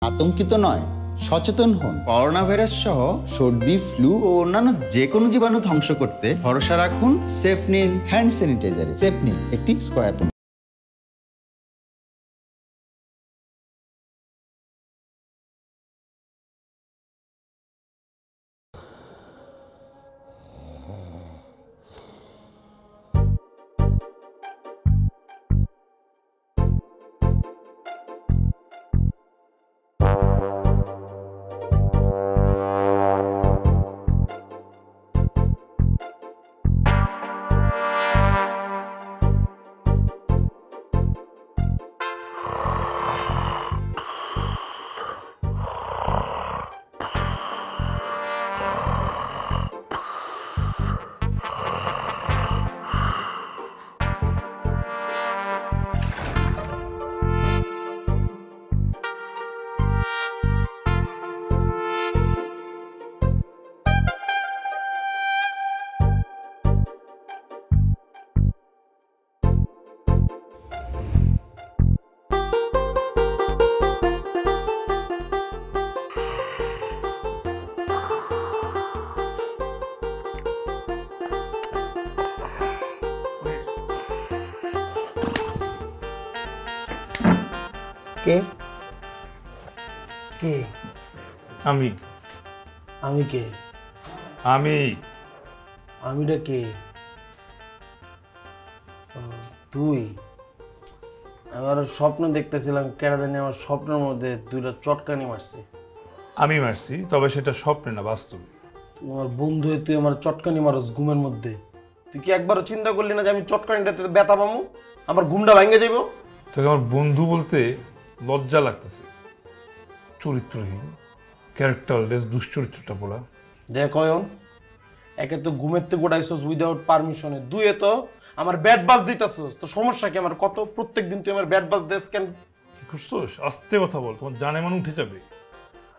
আতঙ্কিত নয়, সচেতন হন। করোনা ভাইরাস সহ সর্দি, ফ্লু ও অন্যান্য যে কোনো জীবাণু ধ্বংস করতে ভরসা রাখুন সেফনিল হ্যান্ড স্যানিটাইজারে। সেফনিল একটি স্কয়ার। কে কে? আমি আমি কে? আমিটা কে? তুই? আমার স্বপ্ন দেখতেছিলাম, কেন জানি আমার স্বপ্নের মধ্যে দুইটা চটকানি মারছে। আমি মারছি, তবে সেটা স্বপ্নে না, বাস্তবে। আমার বন্ধু হয়ে তুই আমার চটকানি মারস ঘুমের মধ্যে। তুই কি একবারও চিন্তা করলি না যে আমি চটকানিটাতে ব্যথা পাবো, আমার ঘুমটা ভেঙে যাইব? তোকে আমার বন্ধু বলতে লজ্জা লাগতেছে। চরিত্রহীন, ক্যারেক্টারলেস, দুশ্চরিত্রটা বলা। দেখ অয়ন, একে তো ঘুমের থেকে গোড়াইছস উইদাউট পারমিশনে, দুইয়ে তো আমার ব্যাড বাস দিতেছস। তো সমস্যা কি আমার? কত প্রত্যেকদিন তুই আমার ব্যাড বাস দেস কেন? কি করছোস? আস্তে কথা বল, তোমার জানে মানে উঠে যাবে।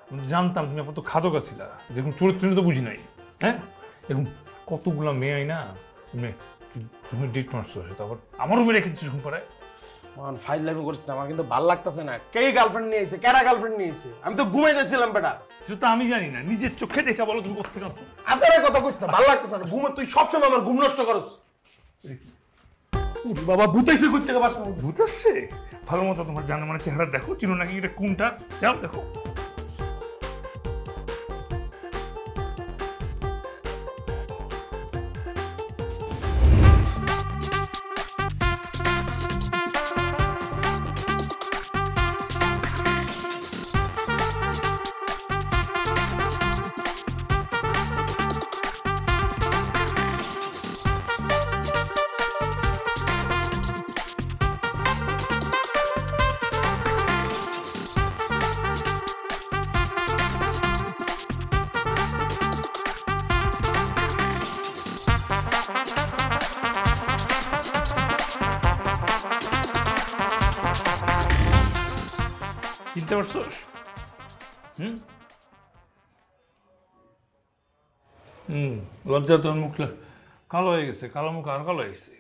আমি জানতাম তুমি কত খাদক আছিলা, যেরকম চরিত্র তো বুঝি নাই। হ্যাঁ, এরকম কতগুলা মেয়ে আই না, তুমি ডেট মারছো, তারপর আমার রুমে রেখে দিচ্ছিস ঘুম পাড়ায়। মান ফাইল লাইভ করছিস না, আমার কিন্তু ভাল লাগতেছে না। কে গার্লফ্রেন্ড নিয়ে আইছে? কেডা গার্লফ্রেন্ড নিয়ে আইছে? আমি তো ঘুমাইতেছিলাম বেটা। সেটা তো আমি জানি না, নিজের চোখে দেখা বলো তুমি কোথা থেকে আছো। আদারে কথা কইছ না, ভাল লাগতেছে না। ঘুমে তুই সবসময় আমার ঘুম নষ্ট করস। বাবা ভূতাইছে কই থেকে বাস? ভূত আসছে? ভালো মতো তোমার জানা মানে চেহারা দেখো, চিনো নাকি এটা কোনটা, যাও দেখো। চিনতে পারছোস? লজ্জা তোর মুখ কালো হয়ে গেছে, কালো মুখ আর কালো হয়ে গেছে।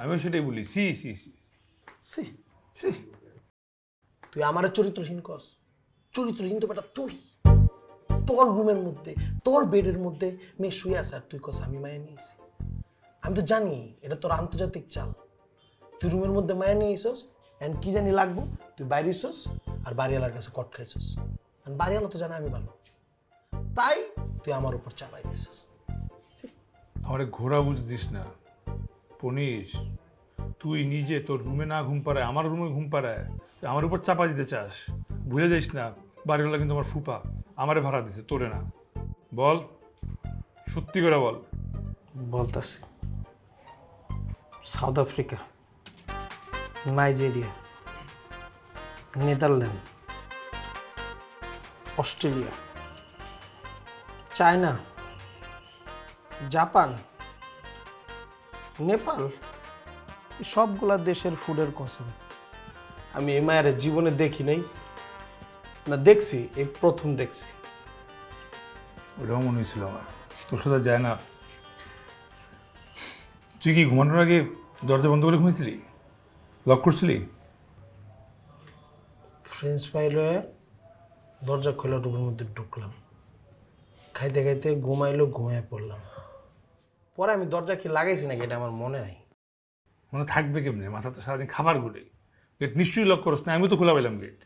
আমি সেটাই বলি, সি সি সি সি সি। তুই আমার চরিত্রহীন কস? চরিত্রহীন তো বেটা তুই। তোর রুমের মধ্যে, তোর বেডের মধ্যে মেয়ে শুয়ে আছে আর তুই কস আমি মায়া নিয়েছি। আমি তো জানি এটা তোর আন্তর্জাতিক চাল। তুই রুমের মধ্যে মায়া নিয়ে আইসস, এন্ড কি জানি লাগবো, তুই বাইরে আইসস আর বাড়িওয়ালার কাছে কট খাইছস। বাড়িওয়ালা তো জানে আমি ভালো, তাই তুই আমার উপর চাপাই দিছস। আমার ঘোরা বুঝছিস না পনিশ। তুই নিজে তোর রুমে না ঘুম পাড়ায়, আমার রুমে ঘুম পাড়ায়, তুই আমার উপর চাপা দিতে চাস। ভুলে যাইস না, বাড়িওয়ালা কিন্তু আমার ফুপা, আমারে ভাড়া দিছে, তোরে না। বল, সত্যি করে বল। বলতাছি, South Africa, Nigeria, Netherland, Australia, China, Japan, Nepal, সবগুলা দেশের ফুডের কসম। আমি এই মায়ের জীবনে দেখি নাই, না দেখছি এই প্রথম দেখছি। ওটাও মনে হয়েছিল আমার, তোর সাথে যায় না। তুই কি ঘুমানোর আগে দরজা বন্ধ করে ঘুমিয়েছিলি? লক করছিলি? ফ্রেঞ্চ ফ্রাই লয়ে দরজা খোলা রুমের মধ্যে ঢুকলাম, খাইতে খাইতে ঘুমায় পড়লাম। পরে আমি দরজা কি লাগাইছি নাকি এটা আমার মনে নাই। মনে থাকবে কেমনে, মাথা তো সারাদিন খাবার ঘুরে। গেট নিশ্চয়ই লক করস না, আমি তো খোলা পেলাম গেট।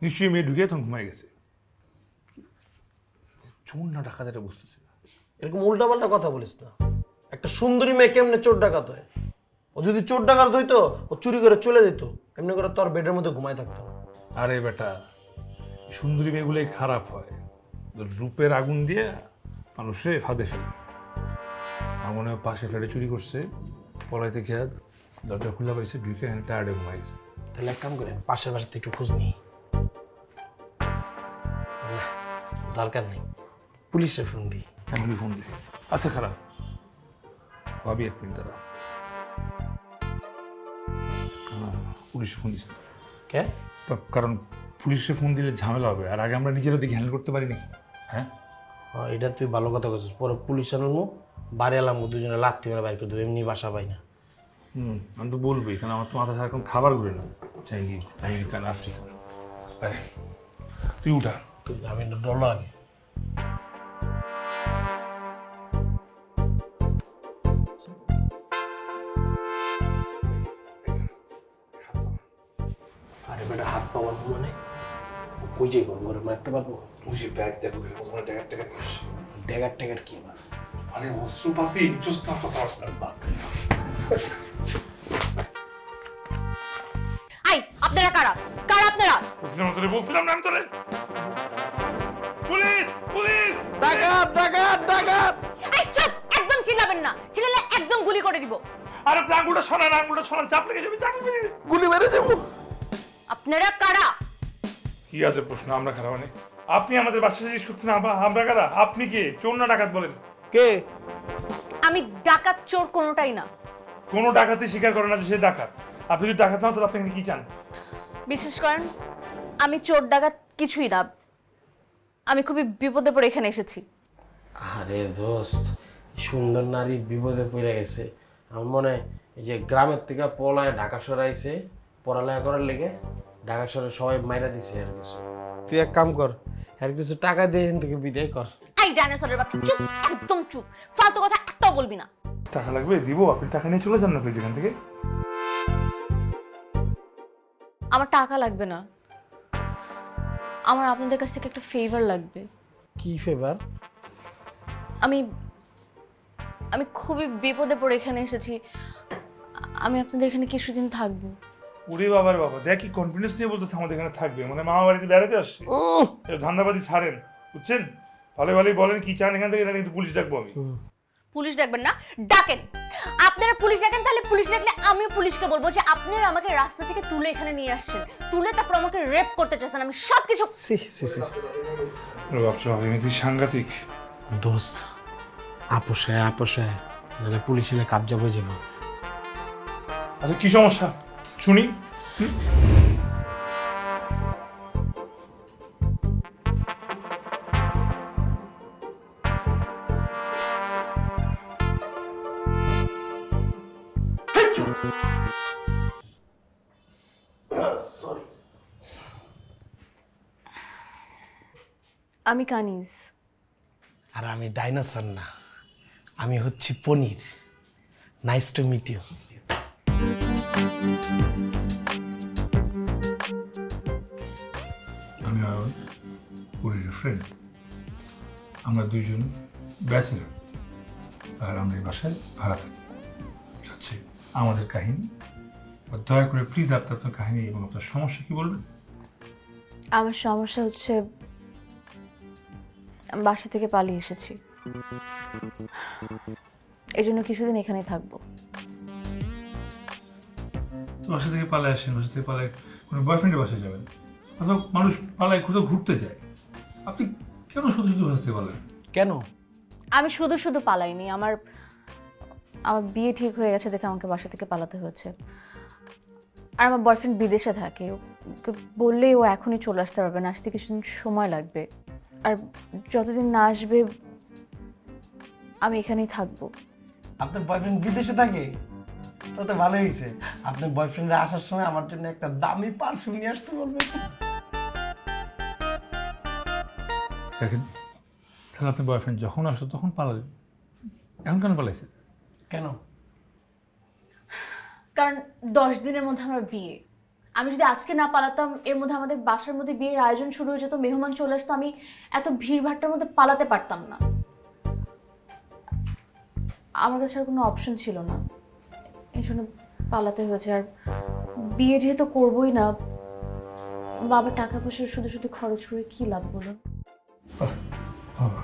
নিশ্চয়ই মেয়ে ঢুকে তখন ঘুমাই গেছে। চোর না ডাকাত এটা বুঝতেছি না। এরকম উল্টাপাল্টা কথা বলিস না। একটা সুন্দরী মেয়ে কেমনে চোর ডাকাত হয়? ও যদি চোর ডাকাত হইতো ও চুরি করে চলে যেত, এমনি করে তোর বেডের মধ্যে ঘুমায় থাকতো না। আরে বেটা, সুন্দরী মেয়েগুলোই খারাপ হয়, রূপের আগুন দিয়ে মানুষে ফাঁদে ফেলে। আমার মনে হয় পাশে ফ্ল্যাটে চুরি করছে, পলাইতে খেয়াল দরজা খোলা পাইছে, ঢুকে টায়ার্ডে ঘুমাইছে। তাহলে এক কাম করে পাশের বাসাতে একটু খোঁজ নিই। না, দরকার নেই, পুলিশে ফোন দিই। এমনি ফোন দিই। আচ্ছা খারাপ ভাবি, 1 মিনিট দাঁড়া। পুলিশে ফোন দিস না। কে? কারণ পুলিশে ফোন দিলে ঝামেলা হবে, আর আগে আমরা নিজেরা দেখে হ্যান্ডেল করতে পারি নাকি? হ্যাঁ, এটা তুই ভালো কথা বলছিস। পরে পুলিশ আনবো, বাড়ি এলাম, দুজনে লাত্তি মেরে বাইর করে দেবো, এমনি বাসা পাই না। আমি তো বলবোই, কারণ আমার তো মাথা সারাক্ষণ খাবার ঘুরে না। Chinese, American, African. তুই উঠা। তুই আমি ডর লাগে। আরে বেটা, হাত পাওয়ার মানে কই যাই কোন ঘরে মারতে পারবো? বুঝি ব্যাগ দেখো, ওখানে ড্যাগার ট্যাগার কি আবার? মানে অস্ত্রপাতি জুস্তা আই আপনারা কারা কারা আপনারা? বলছিলাম না আমি তোরে। Police police! ডাকাত ডাকাত ডাকাত! এই চুপ, একদম চিল্লাবেন না, চিল্লালে একদম গুলি করে দিব। আরে আঙ্গুলটা সরান, আঙ্গুলটা সরান, চাপ লেগে যাবে, চাপ লেগে যাবে। গুলি মেরে দেবো। আপনারা কারা? কি আছে প্রশ্ন? আমরা খারাপ মানে? আপনি আমাদের বাসায় জিজ্ঞেস করছেন আমরা কারা? আপনি কে? চোর না ডাকাত বলেন? কে? আমি ডাকাত চোর কোনোটাই না। কোনো ডাকাতি স্বীকার করে না যে সে ডাকাত। আপনি যদি ডাকাত না হন তাহলে আপনি কি চান? বিশেষ করেন আমি চোর ডাকাত কিছুই না, আমি খুবই বিপদে পড়ে এখানে এসেছি। আরে দোস্ত, সুন্দর নারী বিপদে পড়ে গেছে। আমার মনে হয় এই যে গ্রামের থেকে পলায় ঢাকা শহরে আইছে পড়ালেখা করার লেগে, ঢাকা শহরে সবাই মাইরা দিছে। আর কিছু তুই এক কাম কর, আর কিছু টাকা দিয়ে এখান থেকে বিদায় কর। এই ডাইনোসরের বাচ্চা, চুপ, একদম চুপ, ফালতু কথা একটাও বলবি না। টাকা লাগবে দিব, আপনি টাকা নিয়ে চলে যান না প্লিজ এখান থেকে। আমার টাকা লাগবে না, আমার আপনাদের কাছ থেকে একটা ফেভার লাগবে। কি ফেভার? আমি আমি খুবই বিপদে পড়ে এখানে এসেছি, আমি আপনাদের এখানে কিছুদিন থাকবো। ওরে বাবার বাবা, দেখ কি কনফিডেন্স নিয়ে বলতেছে আমাদের এখানে থাকবে, মানে মামা বাড়িতে বেড়াতে আসছে। ধান্দাবাজি ছাড়েন, বুঝছেন? ভালো ভালোই বলেন কি চান এখান থেকে, কিন্তু পুলিশ ডাকবো আমি। পুলিশ ডাকবেন না, ডাকেন। আপনারা পুলিশ ডাকেন, তাহলে পুলিশ ডাকলে আমিও পুলিশকে বলবো যে আপনারা আমাকে রাস্তা থেকে তুলে এখানে নিয়ে আসছেন, তুলে তারপর আমাকে রেপ করতে চাচ্ছেন। আমি সব কিছু সাংঘাতিক। দোস্ত, আপোষায় নাহলে পুলিশ এলে কাবজা হয়ে যাবো। আচ্ছা কি সমস্যা শুনি। আমি কানিজ। আর আমি ডাইনোসর না, আমি হচ্ছি Ponir. Nice to meet you. আমি পরির ফ্রেন্ড, আমরা দুইজন ব্যাচেলর, আর আমরা এই বাসায় ভাড়া থাকি। আচ্ছা, আমাদের কাহিনী, দয়া করে প্লিজ আপনার কাহিনী এবং আপনার সমস্যা কি বলবেন। আমার সমস্যা হচ্ছে আমি বাসা থেকে পালিয়ে এসেছি, এই জন্য কিছুদিন এখানেই থাকবো। বাসা থেকে পালায় আসেন, বাসা থেকে পালায় কোনো বয়ফ্রেন্ডের বাসায় যাবেন, অথবা মানুষ পালায় কোথাও ঘুরতে যায়, আপনি কেন শুধু শুধু বাসা থেকে পালান? কেন? আমি শুধু শুধু পালাইনি, আমার বিয়ে ঠিক হয়ে গেছে দেখে আমাকে বাসা থেকে পালাতে হয়েছে। আর আমার বয়ফ্রেন্ড বিদেশে থাকে, ওকে বললেই ও এখনই চলে আসতে পারবে না, আসতে কিছুদিন সময় লাগবে। আর যতদিন না আসবে আমি এখানেই থাকবো। আপনার বয়ফ্রেন্ড বিদেশে থাকে? তাতে ভালো হয়েছে। আপনার বয়ফ্রেন্ডরা আসার সময় আমার জন্য একটা দামি পারফিউম নিয়ে আসতে বলবেন। দেখেন, তাহলে আপনার বয়ফ্রেন্ড যখন আসতো তখন পালালেন, এখন কেন পালাইছে? কেন? কারণ 10 দিনের মধ্যে আমার বিয়ে। আমি যদি আজকে না পালাতাম, এর মধ্যে আমাদের বাসার মধ্যে বিয়ের আয়োজন শুরু হয়ে যেত, মেহমান চলে আসতো, আমি এত ভিড়ভাট্টার মধ্যে পালাতে পারতাম না। আমার কাছে আর কোনো অপশন ছিল না, এই জন্য পালাতে হয়েছে। আর বিয়ে যেহেতু করবোই না, বাবা টাকা পয়সা শুধু শুধু খরচ করে কি লাভ বলুন? বাবা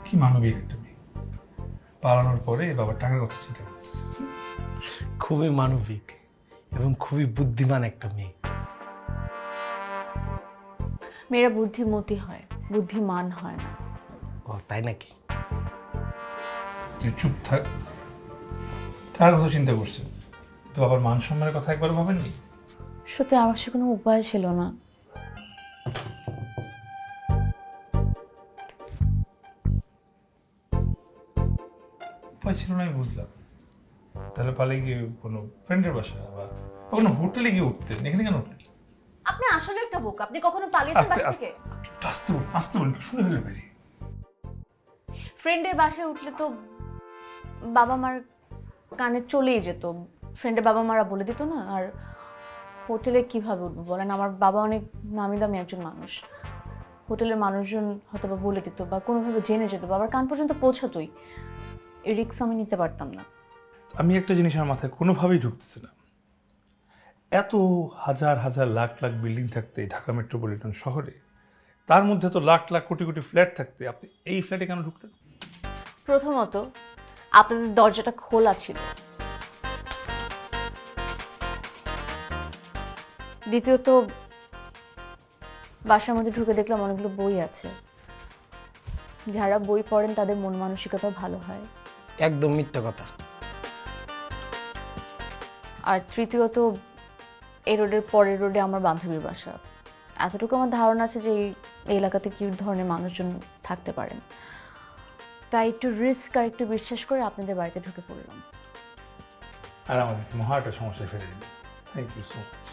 কি মানবিক একটা মেয়ে, পালানোর পরে বাবার টাকার কথা চিন্তা করতেছে। খুবই মানবিক এবং খুবই বুদ্ধিমান একটা মেয়ে। মেয়েরা বুদ্ধিমতী হয়, বুদ্ধিমান হয় না। ও তাই নাকি? তুই চুপ থাক, টাকার কথা চিন্তা করছে তো বাবার মান সম্মানের কথা একবার ভাবেননি? সত্যি আমার সে কোনো উপায় ছিল না। উপায় ছিল না আমি বুঝলাম, তাহলে পালিয়ে গিয়ে কোনো ফ্রেন্ডের বাসা বা কোনো হোটেলে গিয়ে উঠতেন, এখানে কেন উঠলেন? আপনি আসলে একটা বোকা। আপনি কখনো পালিয়েছেন আস্তে বাসা আস্তে থেকে? আস্তে বল, আস্তে বল, শুনে ফেলে বেরিয়ে। ফ্রেন্ডের বাসায় উঠলে তো বাবা মার কানে চলেই যেত, ফ্রেন্ডের বাবা মারা বলে দিত না। আর হোটেলে কিভাবে উঠবো বলেন? আমার বাবা অনেক নামি দামি একজন মানুষ, হোটেলের মানুষজন হয়তো বা বলে দিত বা কোনোভাবে জেনে যেত, বাবার কান পর্যন্ত পৌঁছাতোই। এই রিস্ক আমি নিতে পারতাম না। আমি একটা জিনিস আমার মাথায় কোনোভাবেই ঢুকতেছে না, এত হাজার হাজার লাখ লাখ বিল্ডিং থাকতে ঢাকা মেট্রোপলিটন শহরে, তার মধ্যে তো লাখ লাখ কোটি কোটি ফ্ল্যাট থাকতে আপনি এই ফ্ল্যাটে কেন ঢুকলেন? প্রথমত আপনাদের দরজাটা খোলা ছিল, দ্বিতীয়ত বাসার মধ্যে ঢুকে দেখলাম অনেকগুলো বই আছে, যারা বই পড়েন তাদের মন মানসিকতাও ভালো হয়। একদম মিথ্যা কথা। আর তৃতীয়ত এই রোডের পরের রোডে আমার বান্ধবীর বাসা। এতটুকু আমার ধারণা আছে যে এই এলাকাতে কি ধরনের মানুষজন থাকতে পারেন, তাই একটু রিস্ক আর একটু বিশ্বাস করে আপনাদের বাড়িতে ঢুকে পড়লাম। আর আমাদের মহা একটা সমস্যায় ফেলে দিন। Thank you so much.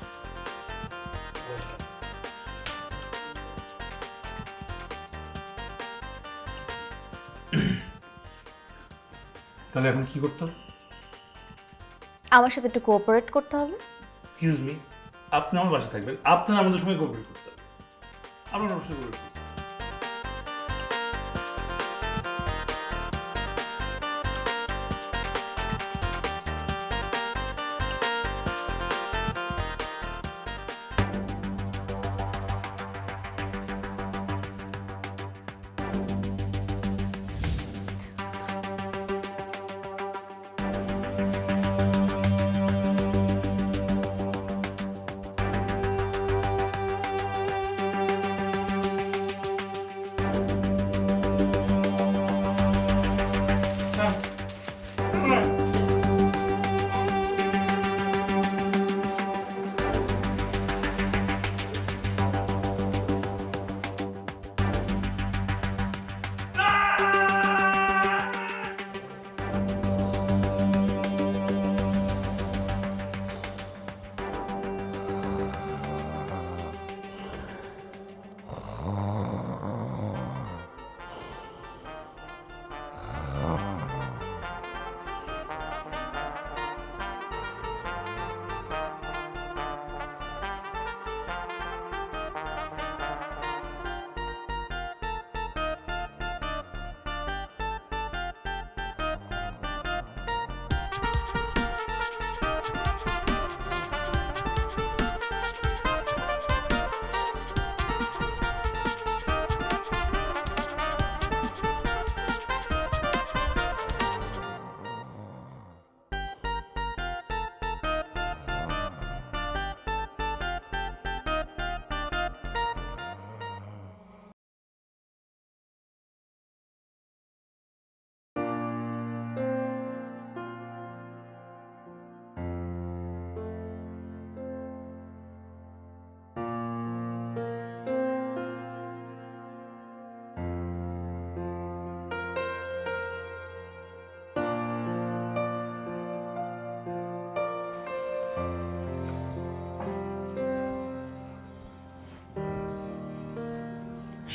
তাহলে এখন কি করতে হবে? আমার সাথে একটু কোঅপারেট করতে হবে। এক্সকিউজ মি, আপনি আমার বাসায় থাকবেন, আপনার আমাদের সময় কোঅপারেট করতে হবে। আপনার অবশ্যই কোঅপারেট করতে হবে।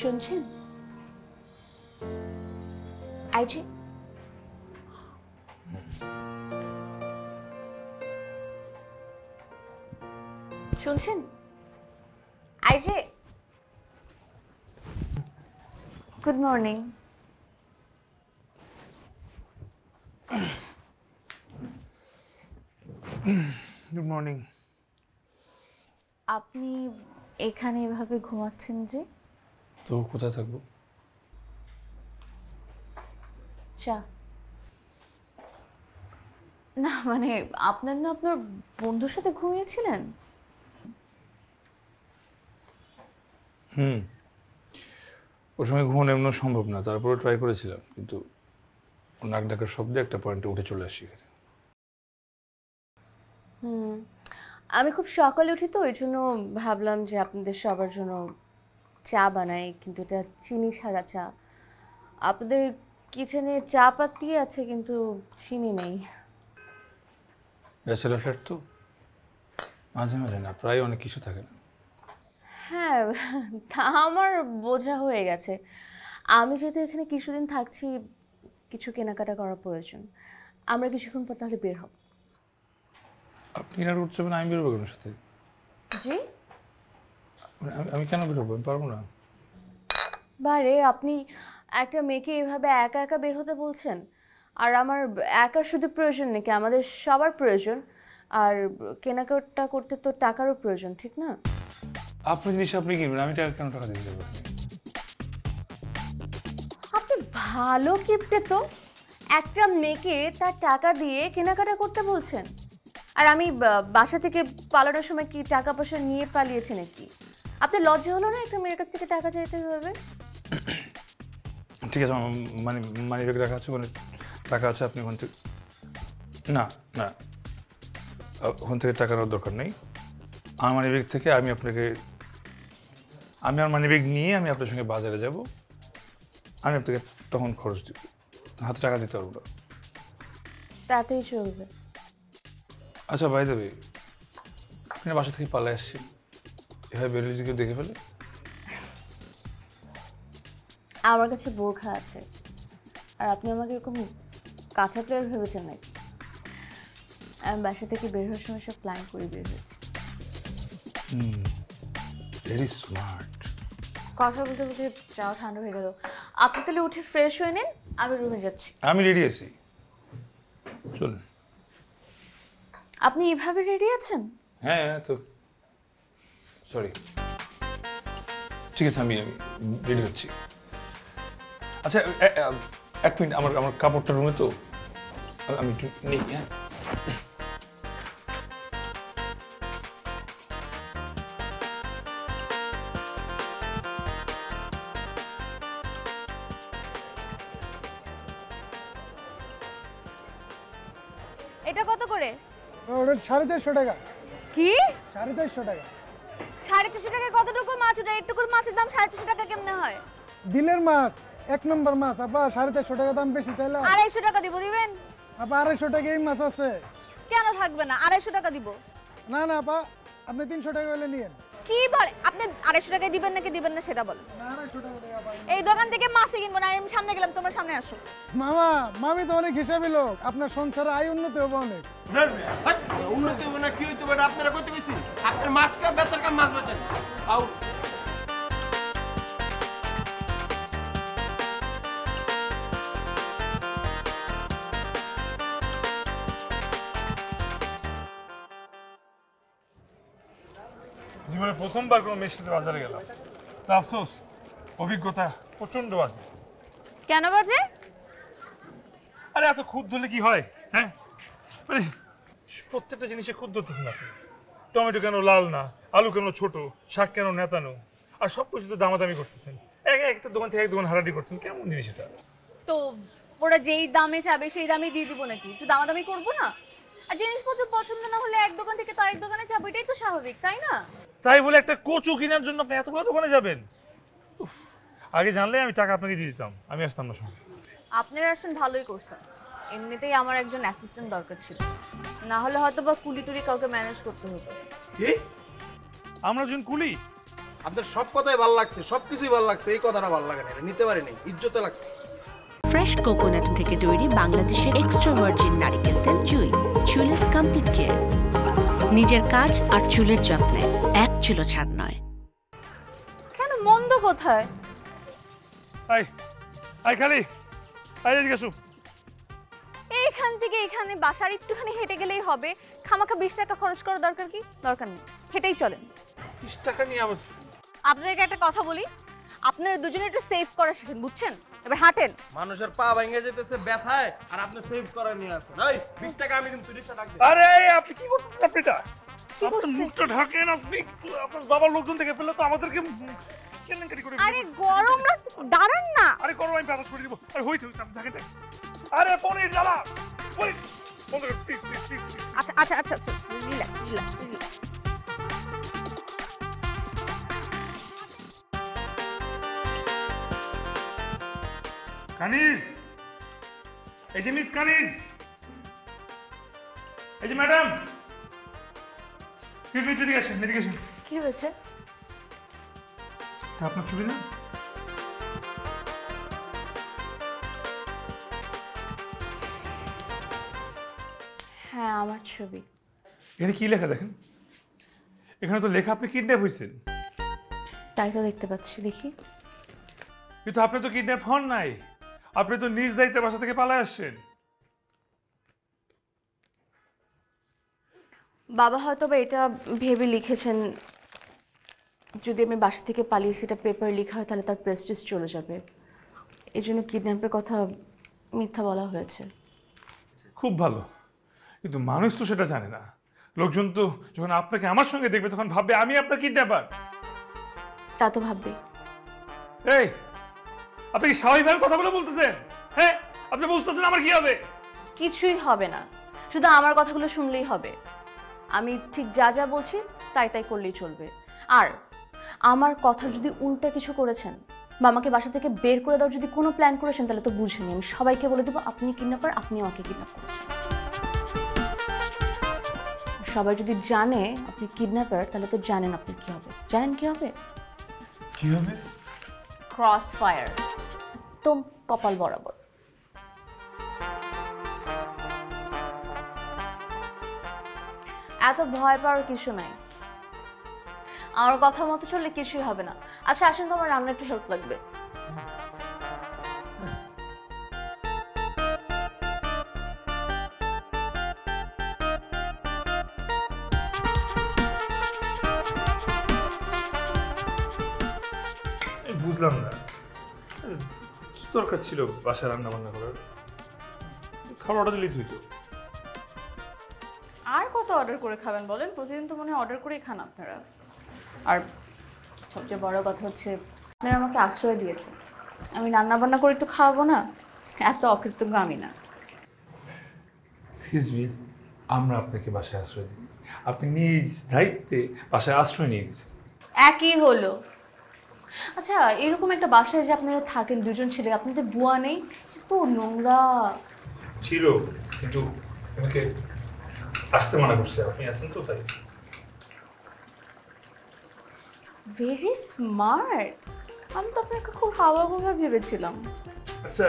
শুনছেন? আইজি শুনছেন? IG good morning. Good morning. আপনি এখানে এভাবে ঘুমাচ্ছেন যে? তো কোথায় থাকবো? চা না, মানে আপনার না আপনার বন্ধুর সাথে ঘুমিয়েছিলেন? ওর সঙ্গে ঘুমানো এমন সম্ভব না, তারপরে ট্রাই করেছিলাম, কিন্তু নাক ডাকার শব্দে একটা পয়েন্টে উঠে চলে আসি এখানে। আমি খুব সকালে উঠি তো, ওই জন্য ভাবলাম যে আপনাদের সবার জন্য চা বানাই, কিন্তু এটা চিনি ছাড়া চা। আপনাদের কিচেনে চা পাতি আছে কিন্তু চিনি নেই। ব্যাচেলার ফ্ল্যাট তো, মাঝে মাঝে না, প্রায় অনেক কিছু থাকে না। হ্যাঁ, তা আমার বোঝা হয়ে গেছে। আমি যেহেতু এখানে কিছুদিন থাকছি, কিছু কেনাকাটা করা প্রয়োজন। আমরা কিছুক্ষণ পর তাহলে বের হব। আপনি আর উঠতে হবে না, আমি বেরোবো কেন সাথে? জি? আমি কেন বেরোবো? আমি পারবো না। বারে, আপনি একটা মেয়েকে এভাবে একা একা বের হতে বলছেন? আর আমার একা শুধু প্রয়োজন নাকি, আমাদের সবার প্রয়োজন। আর কেনাকাটা করতে তো টাকারও প্রয়োজন, ঠিক না? আপনি জিনিস আপনি কিনবেন, আমি টাকা কেন টাকা দিতে যাবো? আপনি ভালো কিপটে তো, একটা মেয়েকে তার টাকা দিয়ে কেনাকাটা করতে বলছেন। আর আমি বাসা থেকে পালানোর সময় কি টাকা পয়সা নিয়ে পালিয়েছি নাকি? আপনার লজ্জা হলো না একটা মেয়ের কাছ থেকে টাকা চাইতে হবে? ঠিক আছে, মানে মানি ব্যাগ রাখা আছে, ওখানে টাকা আছে, আপনি ওখান থেকে না না ওখান থেকে টাকা নেওয়ার দরকার নেই। আমার মানি ব্যাগ থেকে আমি আমার মানি ব্যাগ নিয়ে আমি আপনার সঙ্গে বাজারে যাব, আমি আপনাকে তখন খরচ দিব, হাতে টাকা দিতে পারবো না। তাতেই চলবে। আচ্ছা বাই দেবে, আপনি বাসা থেকে পালাই আসছি, এভাবে বেরোলে যদি কেউ দেখে ফেলে? আমার কাছে বোরখা আছে, আর আপনি আমাকে এরকম কাঁচা প্লেয়ার ভেবেছেন নাকি? আমি বাসা থেকে বের হওয়ার সময় সব প্ল্যান করে বের হয়েছি। Very smart. কথা বলতে বলতে যাওয়া ঠান্ডা হয়ে গেল। আপনি তাহলে উঠে ফ্রেশ হয়ে নিন, আমি রুমে যাচ্ছি। আমি রেডি আছি, চলুন। আপনি এভাবে রেডি আছেন? হ্যাঁ তো সরি, ঠিক আছে, আমি রেডি হচ্ছি। আচ্ছা এক মিনিট, আমার কাপড়টা রুমে, তো আমি একটু নেই। হ্যাঁ এটা কত করে? ওটা 450 টাকা। কি 450 টাকা? 450 টাকায় কতটুকু মাছ ওটা? একটুকু মাছের দাম 450 টাকা কেমনে হয়? বিলের মাছ, 1 নম্বর মাছ। আপা 450 টাকা দাম বেশি চাইলা? 250 টাকা দিব, দিবেন? আপা 250 টাকা এই মাছ আছে? কেন থাকবে না, 250 টাকা দিব। না না আপা, আপনি 300 টাকা হলে নিয়েন। কি বলে? আপনি 250 টাকায় দিবেন নাকি দিবেন না সেটা বলেন। না 250 টাকা দেয় আপা। এই দোকান থেকে মাছই কিনবো না, আমি সামনে গেলাম, তোমার সামনে আসো। মামা মামি তো অনেক হিসাবি লোক, আপনার সংসারে আয় উন্নতি হবে অনেক। উন্নতি হবে না কি হইতে পারে? আপনারা কইতে গেছি আপনার মাছ কা বেচার কাম মাছ বেচেন। আউ জীবনে প্রথমবার কোনো মেয়ের সাথে বাজারে গেলাম, তা আফসোস, অভিজ্ঞতা প্রচন্ড বাজে। কেন বাজে? আরে এত খুদ ধরলে কি হয়? হ্যাঁ, মানে প্রত্যেকটা জিনিসে খুদ ধরতেছেন আপনি। টমেটো কেন লাল না, আলু কেন ছোট, শাক কেন নেতানো, আর সব কিছুতে দামাদামি করতেছেন। একটা দোকান থেকে এক দোকান হারাটি করছেন, কেমন জিনিস এটা? তো ওরা যেই দামে চাবে সেই দামে দিয়ে দিব নাকি? একটু দামাদামি করবো না? আর জিনিসপত্র পছন্দ না হলে এক দোকান থেকে তো আরেক দোকানে যাবো, এটাই তো স্বাভাবিক, তাই না? তাই বলে একটা কচু কেনার জন্য আপনি এতগুলো দোকানে যাবেন? উফ, আগে জানলে আমি টাকা আপনাকে দিয়ে দিতাম, আমি আসতাম না সঙ্গে। আপনারা আসেন ভালোই করছেন, এমনিতেই আমার একজন অ্যাসিস্ট্যান্ট দরকার ছিল, না হলে হয়তো বা কুলি টুলি কাউকে ম্যানেজ করতে হতো। কি? আমরা একজন কুলি? আপনার সব কথাই ভালো লাগছে, সবকিছুই ভালো লাগছে, এই কথাটা ভালো লাগে না, এটা নিতে পারি নাই, ইজ্জতে লাগছে। ফ্রেশ কোকোনাট থেকে তৈরি বাংলাদেশের এক্সট্রা ভার্জিন নারিকেল তেল জুই, চুলের কমপ্লিট কেয়ার। নিজের কাজ আর চুলের যত্নে এক চুলো ছাড় নয়। কেন মন্দ কোথায়? আই আই খালি আই এদিকে আসো। এইখান থেকে এখানে বাসার একটুখানি হেঁটে গেলেই হবে, খামাখা 20 টাকা খরচ করার দরকার কি? দরকার নেই, হেঁটেই চলেন। 20 টাকা নিয়ে আবার আপনাদেরকে একটা কথা বলি, আপনারা দুজনে একটু সেভ করা শিখেন, বুঝছেন? এবার হাঁটেন। মানুষের পা ভেঙে যেতেছে ব্যথায় আর আপনি সেভ করে নিয়ে আসেন। এই 20 টাকা আমি কিন্তু রিকশা ডাক দিই। আরে আপনি কি করতেছেন? আপনি এটা কি আপনার করছেন? মুখটা ঢাকেন। আপনি আপনার বাবার লোকজন দেখে ফেললে তো আমাদেরকে কেলেঙ্কারি করে আরে গরম লাগছে, দাঁড়ান না। আরে করো, আমি ব্যবস্থা করে দিব। আরে হইছে আপনি থাকেন। আরে পনির জ্বালা পনির বন্ধ করুন, প্লিজ প্লিজ প্লিজ। আচ্ছা আচ্ছা আচ্ছা আচ্ছা, রিল্যাক্স রিল্যাক্স রিল্যাক্স। কানিজ, এই যে মিস কানিজ, এই যে ম্যাডাম, এক্সকিউজ মি, এদিকে আসেন, এদিকে আসেন। কি হয়েছে? এটা আপনার ছবি না? হ্যাঁ আমার ছবি। এখানে কি লেখা দেখেন? এখানে তো লেখা আপনি কিডন্যাপ হয়েছেন। তাই তো দেখতে পাচ্ছি, দেখি। কিন্তু আপনি তো কিডন্যাপ হন নাই, আপনি তো নিজ দায়িত্বে বাসা থেকে পালায় আসছেন। বাবা হয়তো বা এটা ভেবে লিখেছেন যদি আমি বাসা থেকে পালিয়ে সেটা পেপার লেখা হয় তাহলে তার প্রেস্টিজ চলে যাবে, এই জন্য কিডন্যাপের কথা মিথ্যা বলা হয়েছে। খুব ভালো, কিন্তু মানুষ তো সেটা জানে না। লোকজন তো যখন আপনাকে আমার সঙ্গে দেখবে তখন ভাববে আমি আপনার কিডন্যাপার। তা তো ভাববে। এই আপনি কি স্বাভাবিকভাবে কথাগুলো বলতেছেন? হ্যাঁ, আপনি বুঝতেছেন আমার কি হবে? কিছুই হবে না, শুধু আমার কথাগুলো শুনলেই হবে। আমি ঠিক যা যা বলছি তাই তাই করলেই চলবে। আর আমার কথা যদি উল্টা কিছু করেছেন বা আমাকে বাসা থেকে বের করে দেওয়ার যদি কোনো প্ল্যান করেছেন তাহলে তো বুঝেনি, আমি সবাইকে বলে দেবো আপনি কিডন্যাপার, আপনি আমাকে কিডন্যাপ করেছেন। সবাই যদি জানে আপনি কিডন্যাপার তাহলে তো জানেন আপনি কি হবে। জানেন কি হবে? কি হবে? ক্রস ফায়ার, একদম কপাল বরাবর। এত ভয় পাওয়ার কিছু নাই, আমার কথা মতো চললে কিছুই হবে না। আচ্ছা আসেন তো, আমার রান্না একটু হেল্প লাগবে। বুঝলাম না কি দরকার ছিল বাসায় রান্না বান্না করার? খাবার অর্ডার দিলেই হইতো। আর কত অর্ডার করে খাবেন বলেন? প্রতিদিন তো মনে হয় অর্ডার করেই খান আপনারা। আর সবচেয়ে বড় কথা হচ্ছে আপনারা আমাকে আশ্রয় দিয়েছে, আমি রান্না বান্না করে একটু খাওয়াবো না? এত অকৃতজ্ঞ আমি না। এক্সকিউজ মি, আমরা আপনাকে বাসায় আশ্রয় দিই, আপনি নিজ দায়িত্বে বাসায় আশ্রয় নিয়ে গেছেন। একই হলো। আচ্ছা এরকম একটা বাসায় যে আপনারা থাকেন দুজন ছেলে, আপনাদের বুয়া নেই? তো নোংরা ছিল, কিন্তু আমাকে আসতে মানা করছে। আপনি আছেন তো তাই। Very smart. আমি তো আপনাকে খুব হাওয়া গোভা ভেবেছিলাম। আচ্ছা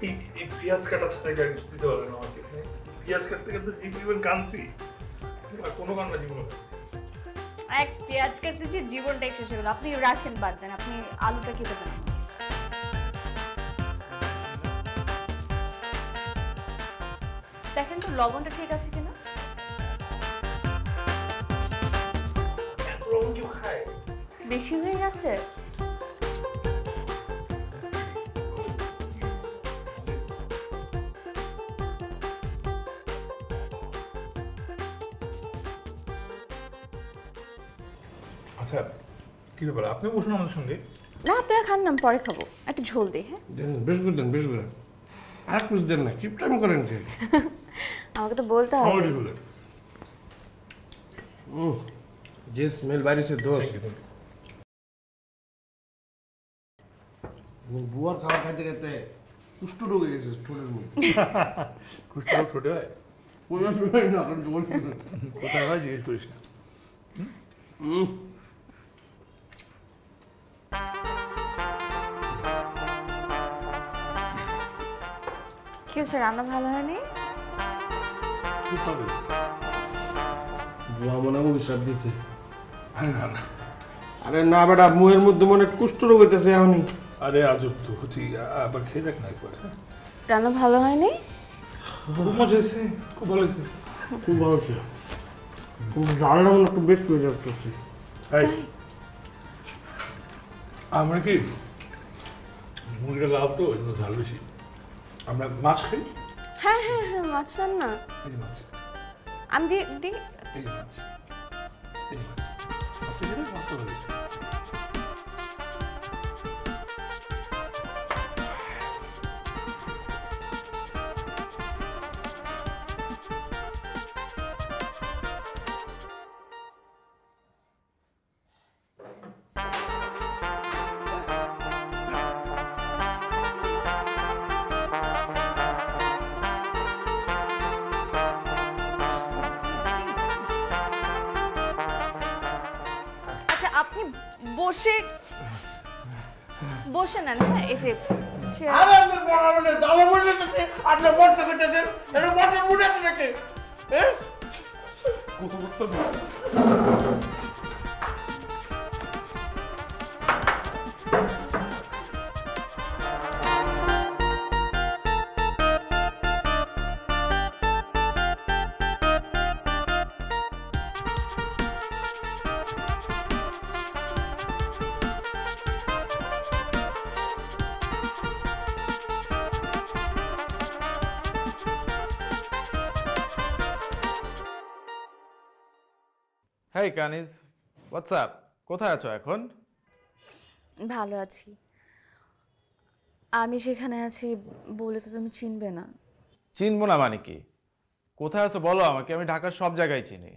এই পেঁয়াজ কাটা ছাড়া গাড়ি দিতে পারবেন আমাকে? পেঁয়াজ কাটতে কাটতে যে পরিমাণ কাঁদছি, কোনো কান্না জীবনে। এক পেঁয়াজ কাটতে যে জীবনটাই শেষ হয়ে গেল। আপনি রাখেন, বাদ দেন, আপনি আলুটা কেটে দেন। দেখেন তো লবণটা ঠিক আছে কিনা। বেশি হয়ে গেছে? আচ্ছা কি ব্যাপার, আপনি বসুন আমাদের সঙ্গে। না আপনারা খান না, আমি পরে খাবো। একটু ঝোল দিই। হ্যাঁ দেন, বেশ করে দেন, বেশ করে। আর কিছু দেন না, কিপটামি করেন কি? আমাকে তো বলতে হবে। আমাকে বলে যে স্মেল বাইরেছে দোষ। বুয়ার খাবার খাইতে খাইতে কুষ্ঠ ঢুকে গেছে ঠোঁটের মধ্যে। কুষ্ঠ ঠোঁটে হয়? কোথায় হয় জিজ্ঞেস করিস না। কি হচ্ছে, রান্না ভালো হয়নি? খুব ভালো। বুয়া মনে অভিশাপ দিছে। আরে না না, আরে না বেটা, মুয়ের মধ্যে মনে কুষ্ঠ রোগ হইতেছে এখনই। আরে আজব তো, তুই আবার খেয়ে দেখ না একবার। রান্না ভালো হয়নি? খুব মজা হয়েছে, খুব ভালো হয়েছে। খুব ভালো ছিল, খুব ঝালটা মনে একটু বেশি হয়ে যাচ্ছে। আমরা কি মুরগিটা লাভ তো, ওই জন্য ঝাল বেশি। আমরা মাছ খাই। হ্যাঁ হ্যাঁ হ্যাঁ, মাছ রান না। এই যে মাছ, আমি দি দি এই যে মাছ, এই যে মাছ। মাছটা খেলে মাছটা ভালো হয়েছে। আচ্ছা, আপনি বসে বসে নেন। হ্যাঁ, এই যে চেয়ার। আরে আমার বড় বড় ডালা বড় থাকে, আপনি বড় থাকে দেন, এটা বড় মুড়ে থাকে। হ্যাঁ? গোসল করতে হবে। হেই কানিজ, হোয়াটসঅ্যাপ, কোথায় আছো এখন? ভালো আছি। আমি সেখানে আছি বলে তো তুমি চিনবে না। চিনবো না মানে কি? কোথায় আছো বলো আমাকে, আমি ঢাকার সব জায়গায় চিনি।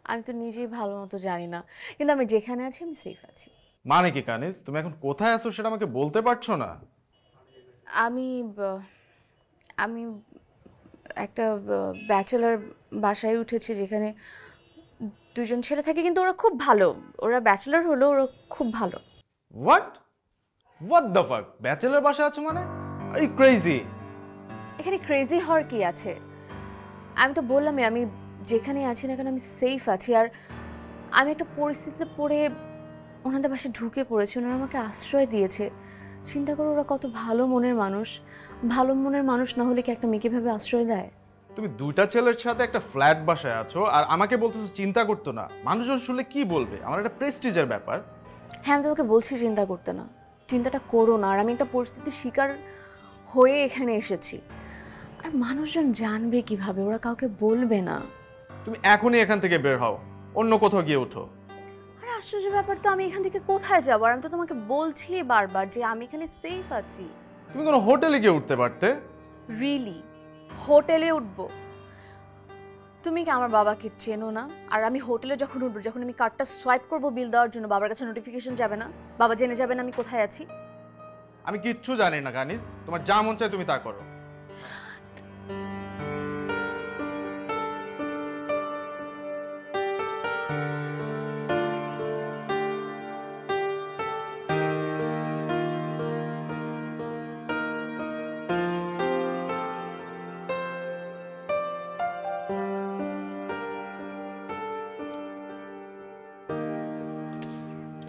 আমি তো নিজেই ভালো মতো জানি না, কিন্তু আমি যেখানে আছি আমি সেফ আছি। মানে কি কানিজ, তুমি এখন কোথায় আছো সেটা আমাকে বলতে পারছো না? আমি আমি একটা ব্যাচেলার বাসায় উঠেছি, যেখানে দুজন ছেলে থাকে, কিন্তু ওরা খুব ভালো। ওরা ব্যাচেলার হলো, ওরা খুব ভালো। হোয়াট দ্য ফাক, ব্যাচেলর বাসায় আছো মানে? Are you crazy? এখানে ক্রেজি হওয়ার কি আছে? আমি তো বললামই, আমি যেখানে আছি না কেন আমি সেফ আছি। আর আমি একটা পরিস্থিতিতে পড়ে ওনাদের বাসায় ঢুকে পড়েছি, ওনারা আমাকে আশ্রয় দিয়েছে। চিন্তা করো, ওরা কত ভালো মনের মানুষ। ভালো মনের মানুষ না হলে কি একটা মেয়েকে ভাবে আশ্রয় দেয়? তুমি দুইটা ছেলের সাথে একটা ফ্ল্যাট বাসায় আছো আর আমাকে বলতেছো চিন্তা করতো না। মানুষজন শুনলে কি বলবে? আমার একটা প্রেস্টিজের ব্যাপার। হ্যাঁ, আমি তোমাকে বলছি চিন্তা করতে না, চিন্তাটা করো না। আর আমি একটা পরিস্থিতির শিকার হয়ে এখানে এসেছি, আর মানুষজন জানবে কিভাবে? ওরা কাউকে বলবে না। তুমি এখনই এখান থেকে বের হও, অন্য কোথাও গিয়ে ওঠো। আর আশ্চর্য ব্যাপার তো, আমি এখান থেকে কোথায় যাবো? আর আমি তো তোমাকে বলছি বারবার যে আমি এখানে সেফ আছি। তুমি কোনো হোটেলে গিয়ে উঠতে পারতে। রিয়েলি? হোটেলে উঠবো? তুমি কি আমার বাবাকে চেনো না? আর আমি হোটেলে যখন উঠবো, যখন আমি কার্ডটা সোয়াইপ করবো বিল দেওয়ার জন্য, বাবার কাছে নোটিফিকেশন যাবে না? বাবা জেনে যাবেন আমি কোথায় আছি? আমি কিচ্ছু জানি না কানিজ, তোমার যা মন চায় তুমি তা করো।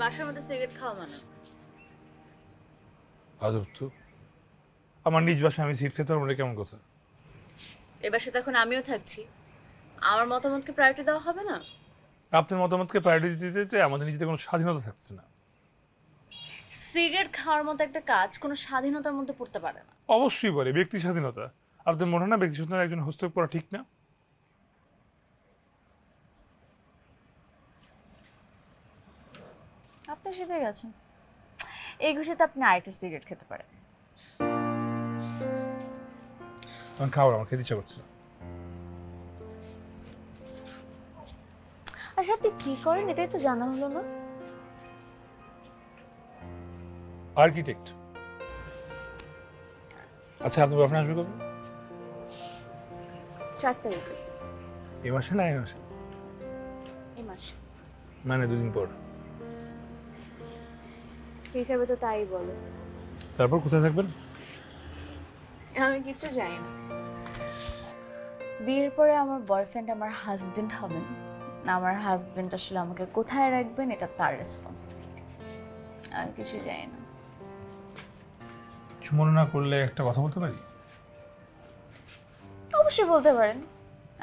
বাসার মধ্যে সিগারেট খাওয়া মানে? আজব তো, আমার নিজ বাসায় আমি সিট খেতে পারবো না, কেমন কথা? এবার সাথে এখন আমিও থাকছি, আমার মতামতকে প্রায়োরিটি দেওয়া হবে না? আপনার মতামতকে প্রায়োরিটি দিতে দিতে আমাদের নিজেদের কোনো স্বাধীনতা থাকছে না। সিগারেট খাওয়ার মতো একটা কাজ কোনো স্বাধীনতার মধ্যে পড়তে পারে না। অবশ্যই পারে, ব্যক্তি স্বাধীনতা। আপনার মনে হয় না ব্যক্তি স্বাধীনতার একজন হস্তক্ষেপ করা ঠিক না? আপনি সেটাই গেছেন, এই খুশিতে আপনি আরেকটা সিগারেট খেতে পারেন। আমি খাবার, আমার খেতে ইচ্ছা করছে। আচ্ছা, আপনি কি করেন এটাই তো জানা হলো না। আর্কিটেক্ট। আচ্ছা, আপনার বয়ফ্রেন্ড আসবে কবে? 4 তারিখে। এই মাসে না এই মাসে? এই মাসে। মানে 2 দিন পর। হিসাবে তো তাই বলে। তারপর কোথায় থাকবেন? আমি কিছু জানি না। বিয়ের পরে আমার বয়ফ্রেন্ড আমার হাজবেন্ড হবেন। আমার হাজবেন্ড আসলে আমাকে কোথায় রাখবেন এটা তার রেসপন্সিবিলিটি। আমি কিছু জানি না। কিছু মনে না করলে একটা কথা বলতে পারি? অবশ্যই বলতে পারেন।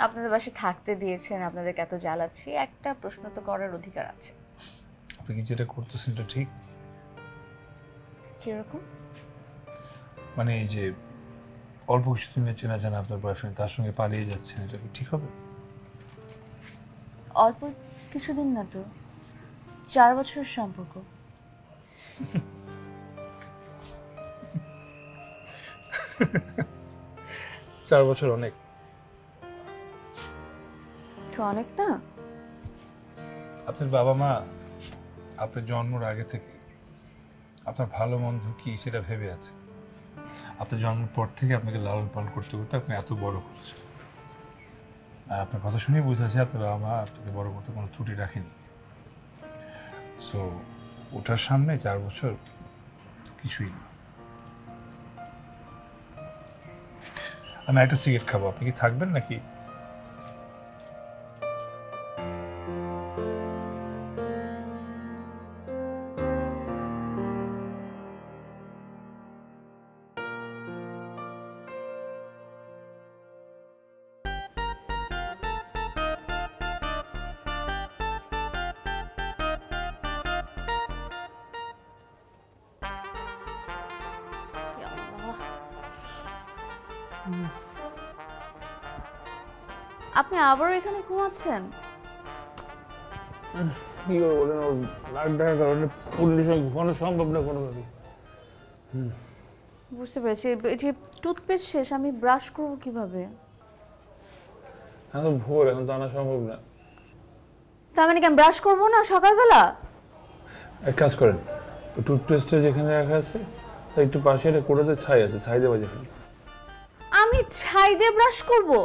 আপনাদের বাসায় থাকতে দিয়েছেন, আপনাদেরকে এত জ্বালাচ্ছি, একটা প্রশ্ন তো করার অধিকার আছে। আপনি কি যেটা করতেছেন এটা ঠিক? কিরকম? মানে এই যে অল্প কিছুদিনের চেনা জানা আপনার বয়ফ্রেন্ড, তার সঙ্গে পালিয়ে যাচ্ছেন, এটা কি ঠিক হবে? অল্প কিছুদিন না তো, 4 বছরের সম্পর্ক। 4 বছর অনেক। তো অনেক না? আপনার বাবা মা আপনার জন্মের আগে থেকে আপনার ভালো মন্দ কি সেটা ভেবে আছে। আপনার জন্মের পর থেকে আপনাকে লালন পালন করতে করতে আপনি এত বড় করেছেন। আর আপনার কথা শুনেই বুঝেছে আপনার বাবা মা আপনাকে বড় করতে কোনো ত্রুটি রাখেনি। সো ওটার সামনে 4 বছর কিছুই না। আমি একটা সিগারেট খাবো, আপনি কি থাকবেন নাকি? আপনি আবারও এখানে ঘুমাচ্ছেন? কি বলেন, ওর ব্লাড দেওয়ার কারণে পুলিশের সঙ্গে ঘুমানো সম্ভব না কোনোভাবে। বুঝতে পেরেছি। এই যে টুথপেস্ট শেষ, আমি ব্রাশ করবো কিভাবে? এখন তো ভোর, এখন তো আনা সম্ভব না। তার মানে কি আমি ব্রাশ করবো না সকালবেলা? এক কাজ করেন, টুথপেস্টটা যেখানে রাখা আছে তার একটু পাশে একটা কোটাতে ছাই আছে, ছাই দিয়ে বাজে ফেলুন। আমি ছাই দিয়ে ব্রাশ করবো?